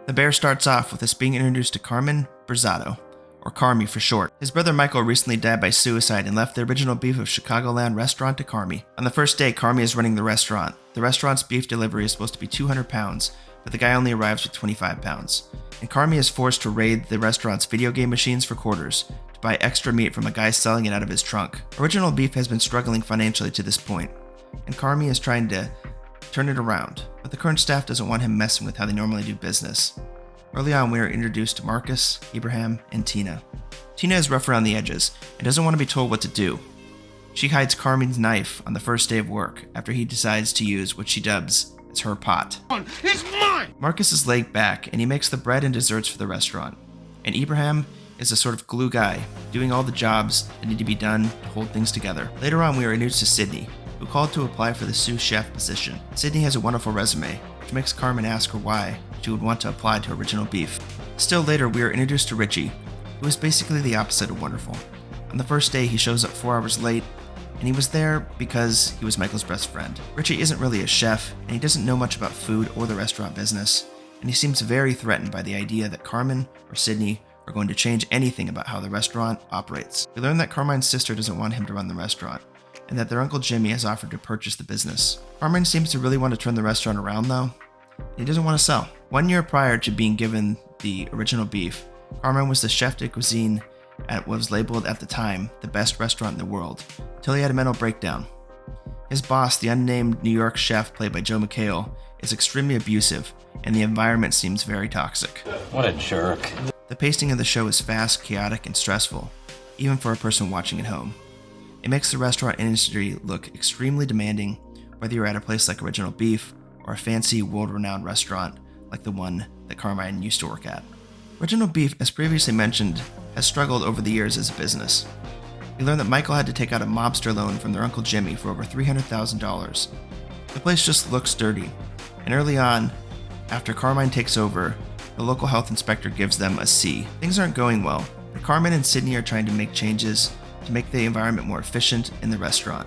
The bear starts off with us being introduced to Carmen Berzatto, or Carmy for short. His brother Michael recently died by suicide and left the original beef of Chicagoland restaurant to Carmy. On the first day, Carmy is running the restaurant. The restaurant's beef delivery is supposed to be 200 pounds, but the guy only arrives with 25 pounds. And Carmy is forced to raid the restaurant's video game machines for quarters to buy extra meat from a guy selling it out of his trunk. Original beef has been struggling financially to this point, and Carmy is trying to turn it around, but the current staff doesn't want him messing with how they normally do business. Early on, we are introduced to Marcus, Ebraheim, and Tina. Tina is rough around the edges and doesn't want to be told what to do. She hides Carmen's knife on the first day of work after he decides to use what she dubs as her pot. It's mine! Marcus is laid back and he makes the bread and desserts for the restaurant. And Ebraheim is a sort of glue guy, doing all the jobs that need to be done to hold things together. Later on, we are introduced to Sydney, who called to apply for the sous chef position. Sydney has a wonderful resume, which makes Carmen ask her why she would want to apply to original beef. Still later, we are introduced to Richie, who is basically the opposite of wonderful. On the first day, he shows up 4 hours late, and he was there because he was Michael's best friend. Richie isn't really a chef, and he doesn't know much about food or the restaurant business, and he seems very threatened by the idea that Carmen or Sydney are going to change anything about how the restaurant operates. We learn that Carmine's sister doesn't want him to run the restaurant, and that their Uncle Jimmy has offered to purchase the business. Carmen seems to really want to turn the restaurant around though, and he doesn't want to sell. 1 year prior to being given the original beef, Carmen was the chef de cuisine at what was labeled at the time the best restaurant in the world, until he had a mental breakdown. His boss, the unnamed New York chef played by Joe McHale, is extremely abusive, and the environment seems very toxic. What a jerk. The pacing of the show is fast, chaotic, and stressful, even for a person watching at home. It makes the restaurant industry look extremely demanding, whether you're at a place like Original Beef or a fancy, world-renowned restaurant like the one that Carmine used to work at. Original Beef, as previously mentioned, has struggled over the years as a business. We learned that Michael had to take out a mobster loan from their Uncle Jimmy for over $300,000. The place just looks dirty, and early on, after Carmine takes over, the local health inspector gives them a C. Things aren't going well, but Carmen and Sydney are trying to make changes to make the environment more efficient in the restaurant.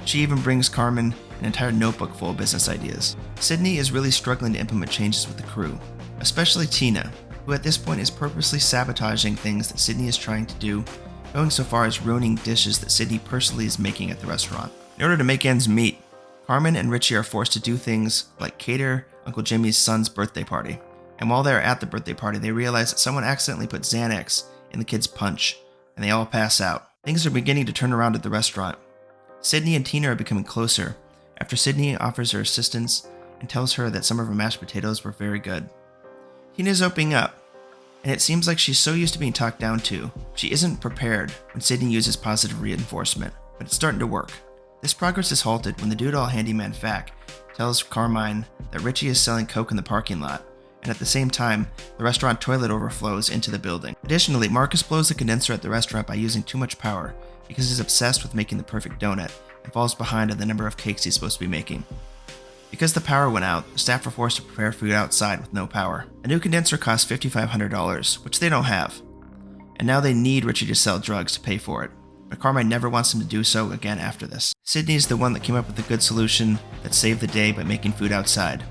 She even brings Carmen an entire notebook full of business ideas. Sydney is really struggling to implement changes with the crew, especially Tina, who at this point is purposely sabotaging things that Sydney is trying to do, going so far as ruining dishes that Sydney personally is making at the restaurant. In order to make ends meet, Carmen and Richie are forced to do things like cater Uncle Jimmy's son's birthday party. And while they're at the birthday party, they realize that someone accidentally put Xanax in the kids' punch, and they all pass out. Things are beginning to turn around at the restaurant. Sydney and Tina are becoming closer after Sydney offers her assistance and tells her that some of her mashed potatoes were very good. Tina's opening up, and it seems like she's so used to being talked down to, she isn't prepared when Sydney uses positive reinforcement, but it's starting to work. This progress is halted when the do-it-all handyman Fack tells Carmine that Richie is selling coke in the parking lot, and at the same time, the restaurant toilet overflows into the building. Additionally, Marcus blows the condenser at the restaurant by using too much power because he's obsessed with making the perfect donut and falls behind on the number of cakes he's supposed to be making. Because the power went out, the staff were forced to prepare food outside with no power. A new condenser costs $5,500, which they don't have, and now they need Richie to sell drugs to pay for it. But Carmine never wants him to do so again after this. Sydney's the one that came up with a good solution that saved the day by making food outside.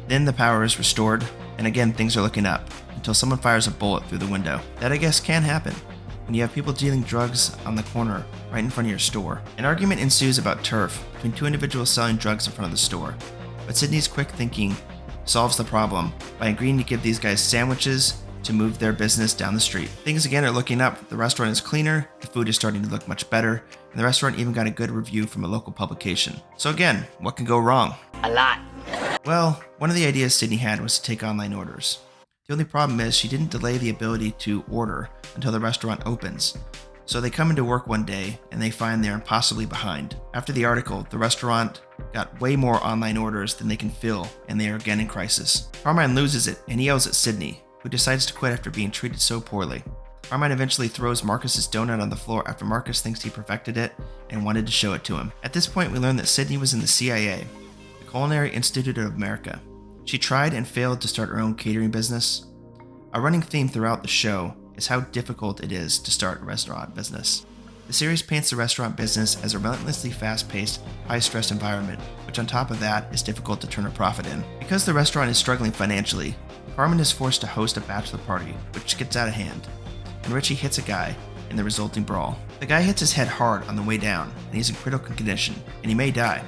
Then the power is restored, and again things are looking up, until someone fires a bullet through the window. That, I guess, can happen when you have people dealing drugs on the corner right in front of your store. An argument ensues about turf between two individuals selling drugs in front of the store, but Sydney's quick thinking solves the problem by agreeing to give these guys sandwiches to move their business down the street. Things again are looking up, the restaurant is cleaner, the food is starting to look much better, and the restaurant even got a good review from a local publication. So again, what can go wrong? A lot. Well, one of the ideas Sydney had was to take online orders. The only problem is she didn't delay the ability to order until the restaurant opens. So they come into work one day and they find they're impossibly behind. After the article, the restaurant got way more online orders than they can fill, and they are again in crisis. Carmine loses it and he yells at Sydney, who decides to quit after being treated so poorly. Carmine eventually throws Marcus's donut on the floor after Marcus thinks he perfected it and wanted to show it to him. At this point, we learn that Sydney was in the CIA, the Culinary Institute of America. She tried and failed to start her own catering business. A running theme throughout the show is how difficult it is to start a restaurant business. The series paints the restaurant business as a relentlessly fast-paced, high-stress environment, which on top of that is difficult to turn a profit in. Because the restaurant is struggling financially, Carmen is forced to host a bachelor party, which gets out of hand, and Richie hits a guy in the resulting brawl. The guy hits his head hard on the way down, and he's in critical condition, and he may die.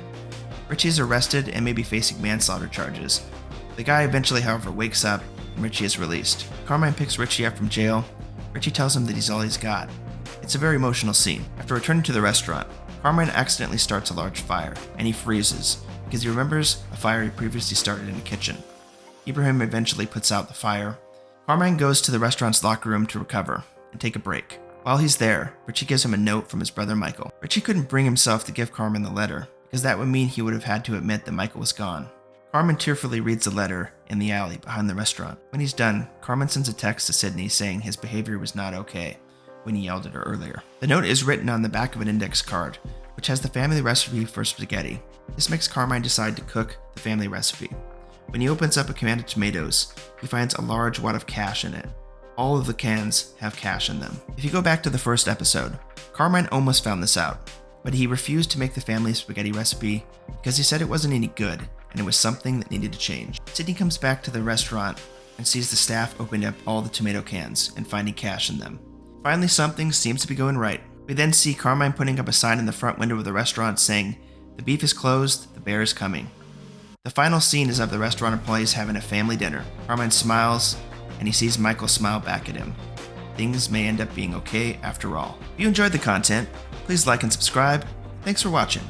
Richie is arrested and may be facing manslaughter charges. The guy eventually, however, wakes up, and Richie is released. Carmine picks Richie up from jail. Richie tells him that he's all he's got. It's a very emotional scene. After returning to the restaurant, Carmine accidentally starts a large fire, and he freezes, because he remembers a fire he previously started in the kitchen. Ebraheim eventually puts out the fire. Carmine goes to the restaurant's locker room to recover and take a break. While he's there, Richie gives him a note from his brother Michael. Richie couldn't bring himself to give Carmen the letter, because that would mean he would have had to admit that Michael was gone. Carmen tearfully reads the letter in the alley behind the restaurant. When he's done, Carmen sends a text to Sydney saying his behavior was not okay when he yelled at her earlier. The note is written on the back of an index card, which has the family recipe for spaghetti. This makes Carmine decide to cook the family recipe. When he opens up a can of tomatoes, he finds a large wad of cash in it. All of the cans have cash in them. If you go back to the first episode, Carmine almost found this out, but he refused to make the family spaghetti recipe because he said it wasn't any good and it was something that needed to change. Sydney comes back to the restaurant and sees the staff opening up all the tomato cans and finding cash in them. Finally, something seems to be going right. We then see Carmine putting up a sign in the front window of the restaurant saying, "The beef is closed, the bear is coming." The final scene is of the restaurant employees having a family dinner. Carmine smiles, and he sees Michael smile back at him. Things may end up being okay after all. If you enjoyed the content, please like and subscribe. Thanks for watching.